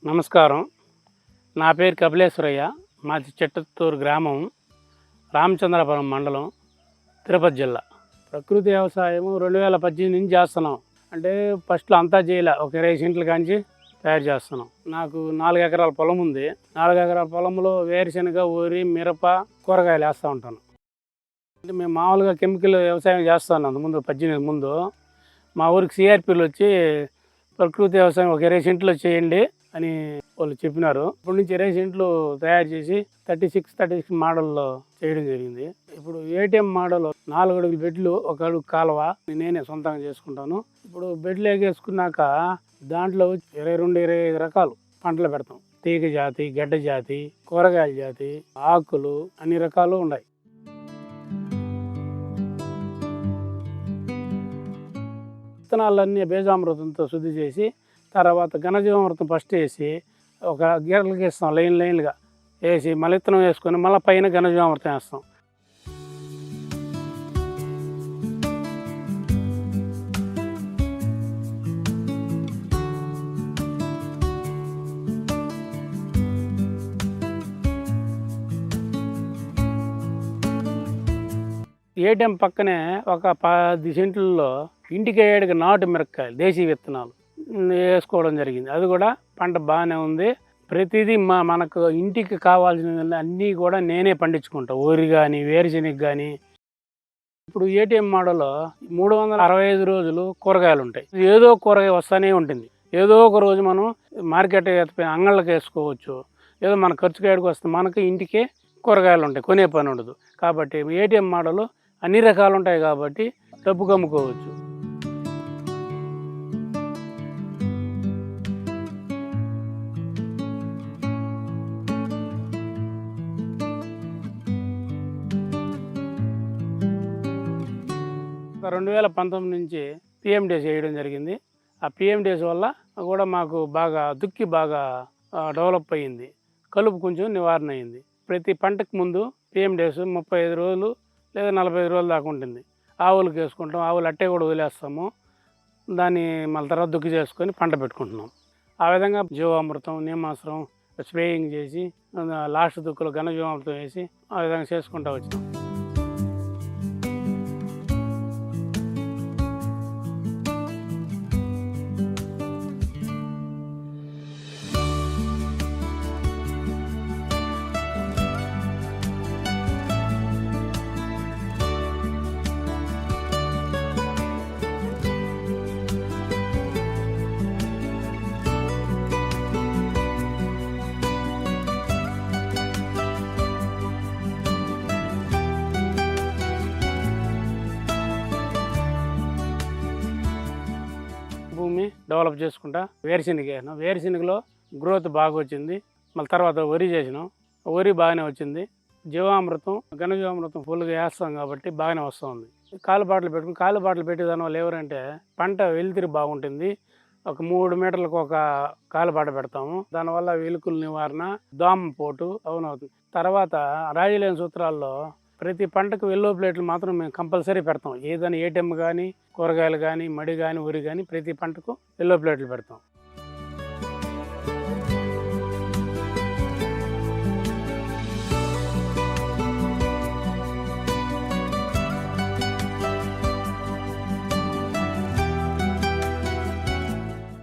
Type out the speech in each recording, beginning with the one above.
నమస్కారం. నా పేరు కపిలేశ్వరయ్య. మాది చెట్టత్తూరు గ్రామం, రామచంద్రపురం మండలం, తిరుపతి జిల్లా. ప్రకృతి వ్యవసాయం 2018 నుంచి చేస్తున్నాం. అంటే ఫస్ట్లో అంతా చేయలే, ఒక 20 సెంట్లు కాంచి తయారు చేస్తున్నాం. నాకు 4 ఎకరాల పొలం ఉంది. 4 ఎకరాల పొలంలో వేరుశనగ, వరి, మిరప, కూరగాయలు వేస్తూ ఉంటాను. అంటే మేము మామూలుగా కెమికల్ వ్యవసాయం చేస్తాను. అంతకుముందు 18 ముందు మా ఊరికి సిఆర్పీలు వచ్చి ప్రకృతి వ్యవసాయం ఒక 20 సెంట్లు చేయండి అని వాళ్ళు చెప్పినారు. ఇప్పటి నుంచి 20 సెంట్లు తయారు చేసి 36 మోడల్లో చేయడం జరిగింది. ఇప్పుడు ఏటీఎం మోడల్ 4 అడుగుల బెడ్లు, 1 అడుగు కాలువ నేనే సొంతంగా చేసుకుంటాను. ఇప్పుడు బెడ్లు ఎగేసుకున్నాక దాంట్లో 22-25 రకాలు పంటలు పెడతాం. తీగ జాతి, గడ్డ జాతి, కూరగాయల జాతి, ఆకులు, అన్ని రకాలు ఉన్నాయి. విత్తనాలన్నీ బీజామృతంతో శుద్ధి చేసి తర్వాత ఘనజీవామృతం ఫస్ట్ వేసి ఒక గీరలకి వేస్తాం, లైన్లుగా వేసి మళ్ళీ విత్తనం వేసుకొని మళ్ళీ పైన ఘనజీవామృతం వేస్తాం. ఏటీఎం పక్కనే ఒక 10 సెంట్లలో ఇంటికి 7 నాటు మిరపకాయలు దేశీ విత్తనాలు వేసుకోవడం జరిగింది. అది కూడా పంట బాగానే ఉంది. ప్రతిదీ మనకు ఇంటికి కావాల్సిన అన్నీ కూడా నేనే పండించుకుంటాను. వరి కానీ, వేరుశెనగ కానీ. ఇప్పుడు ఏటీఎం మోడల్లో 365 రోజులు కూరగాయలు ఉంటాయి. ఏదో కూరగాయ వస్తూనే ఉంటుంది. ఏదో ఒక రోజు మనం మార్కెట్ అంగళ్ళకి వేసుకోవచ్చు. ఏదో మన ఖర్చు కాడికి వస్తే మనకు ఇంటికే కూరగాయలు ఉంటాయి, కొనే పని ఉండదు. కాబట్టి ఏటీఎం మోడల్ అన్ని రకాలు ఉంటాయి కాబట్టి డబ్బు కమ్ముకోవచ్చు. ఒక 2019 నుంచి పిఎండిఎస్ వేయడం జరిగింది. ఆ పిఎండిఎస్ వల్ల కూడా మాకు బాగా డెవలప్ అయ్యింది. కలుపు కొంచెం నివారణ అయింది. ప్రతి పంటకు ముందు పిఎండిఎస్ 35 రోజులు లేదా 45 రోజులు దాకా ఉంటుంది. ఆవులకు వేసుకుంటాం. ఆవులు అట్టే కూడా వదిలేస్తాము. దాన్ని మళ్ళీ తర్వాత దుక్కి చేసుకొని పంట పెట్టుకుంటున్నాం. ఆ విధంగా జీవామృతం, నీమాశ్రం స్ప్రేయింగ్ చేసి లాస్ట్ దుక్కులో ఘనజీవామృతం వేసి ఆ విధంగా చేసుకుంటూ వచ్చినాం. భూమి డెవలప్ చేసుకుంటా వేరుశెనగ వేసినాం. వేరుశెనగలో గ్రోత్ బాగా వచ్చింది. మళ్ళీ తర్వాత వరి చేసినాం. వరి బాగానే వచ్చింది. జీవామృతం, ఘనజీవామృతం ఫుల్గా వేస్తాం కాబట్టి బాగానే వస్తుంది. కాలుబాటలు పెట్టి దానివల్ల ఎవరంటే పంట వెలుతురు బాగుంటుంది. ఒక 3 మీటర్లకు ఒక కాలుబాట పెడతాము. దానివల్ల వెలుకుల నివారణ, దోమ పోటు అవునవుతుంది. తర్వాత రాజీలేని సూత్రాల్లో ప్రతి పంటకు ఎల్లో ప్లేట్లు మాత్రం మేము కంపల్సరీ పెడతాం. ఏదైనా ఏటీఎం కానీ, కూరగాయలు కానీ, మడి కానీ, వరి కానీ ప్రతి పంటకు ఎల్లో ప్లేట్లు పెడతాం.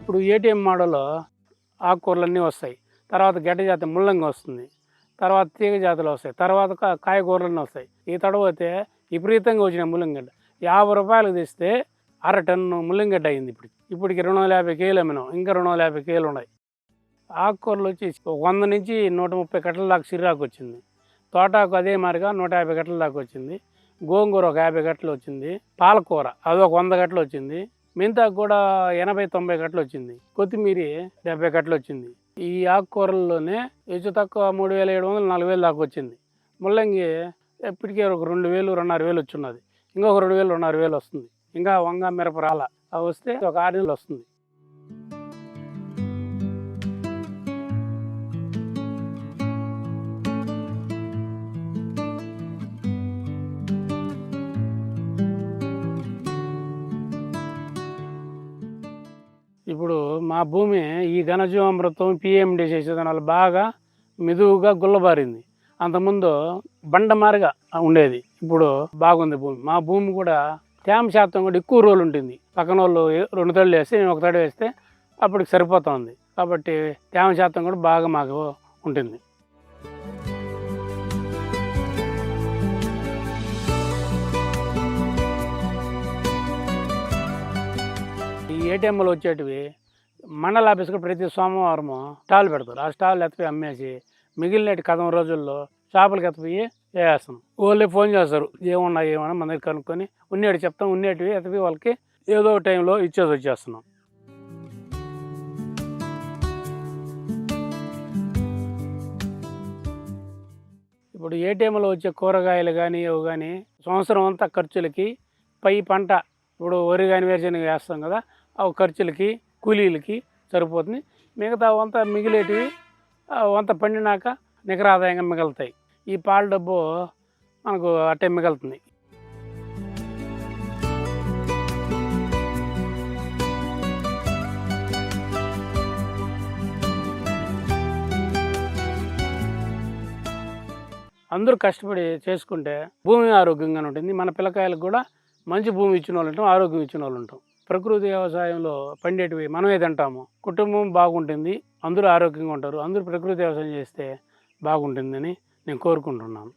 ఇప్పుడు ఇప్పుడు ఏటీఎం మోడల్లో ఆకుకూరలన్నీ వస్తాయి, తర్వాత గడ్డ జాతి ముల్లంగి వస్తుంది, తర్వాత తీగ జాతులు వస్తాయి, తర్వాత కాయగూరలన్నీ వస్తాయి. ఈ తడవతే విపరీతంగా వచ్చిన ముల్లంగడ్డ 50 రూపాయలకు తెస్తే అర టన్ను ముల్లంగడ్డ అయింది. ఇప్పటికి 250 కేజీలు అమ్మినాం, ఇంకా 250 కేజీలు ఉన్నాయి. ఆకుకూరలు వచ్చి 100 నుంచి 130 కట్టల దాకా సిర్రాకు వచ్చింది. తోటాకు అదే మాదిరిగా 150 కట్టల దాకా వచ్చింది. గోంగూర ఒక 50 కట్టలు వచ్చింది. పాలకూర అదొక 100 కట్టలు వచ్చింది. మెంతాకు కూడా 80-90 కట్టలు వచ్చింది. కొత్తిమీర 70 కట్టలు వచ్చింది. ఈ ఆకుకూరల్లోనే హెచ్చు తక్కువ 3700-4000 దాకా వచ్చింది. ముల్లంగి ఇప్పటికే ఒక 2000-2500 వచ్చున్నది. ఇంకొక 2000-2500 వస్తుంది. ఇంకా వంగ మిరప రాల, అవి వస్తే ఒక 6 నెలలు వస్తుంది. ఇప్పుడు మా భూమి ఈ ఘనజీవామృతం పిఎండి చేసేదాని వల్ల బాగా మెదువుగా గుల్లబారింది. అంతకుముందు బండమారిగా ఉండేది, ఇప్పుడు బాగుంది భూమి. మా భూమి కూడా తేమ శాతం కూడా ఎక్కువ రోజులు ఉంటుంది. పక్కన వాళ్ళు 2 తడులు వేస్తే నేను 1 తడి వేస్తే అప్పటికి సరిపోతుంది. కాబట్టి తేమ శాతం కూడా బాగా మాకు ఉంటుంది. ఈ ఏటీఎంలు వచ్చేటివి మండల ఆఫీస్కి ప్రతి సోమవారము స్టాల్ పెడతారు. ఆ స్టాల్ ఎత్తిపోయి అమ్మేసి మిగిలిన కథం రోజుల్లో షాపులకి ఎత్తిపోయి వేస్తాం. వాళ్ళే ఫోన్ చేస్తారు, ఏమన్నా మన దగ్గర కనుక్కొని ఉన్నేటి చెప్తాం. ఉన్నేటివి ఎత్తిపోయి వాళ్ళకి ఏదో టైంలో ఇచ్చేసి వచ్చేస్తున్నాం. ఇప్పుడు ఏటీఎంలో వచ్చే కూరగాయలు కానీ ఇవి కానీ సంవత్సరం అంతా ఖర్చులకి పై పంట, ఇప్పుడు వరి కానీ వేరుశనగ వేస్తాం కదా, అవి ఖర్చులకి కూలీలకి సరిపోతుంది. మిగతా అంతా మిగిలేటివి వంత పండినాక నికర ఆదాయంగా మిగులుతాయి. ఈ పాల డబ్బు మనకు అట్టే మిగులుతుంది. అందరూ కష్టపడి చేసుకుంటే భూమి ఆరోగ్యంగానే ఉంటుంది. మన పిల్లకాయలకు కూడా మంచి భూమి ఇచ్చిన వాళ్ళు ఉంటాం, ఆరోగ్యం ఇచ్చిన వాళ్ళు ఉంటాం. ప్రకృతి వ్యవసాయంలో పండేటివి మనమే తింటాము, కుటుంబం బాగుంటుంది, అందరూ ఆరోగ్యంగా ఉంటారు. అందరూ ప్రకృతి వ్యవసాయం చేస్తే బాగుంటుందని నేను కోరుకుంటున్నాను.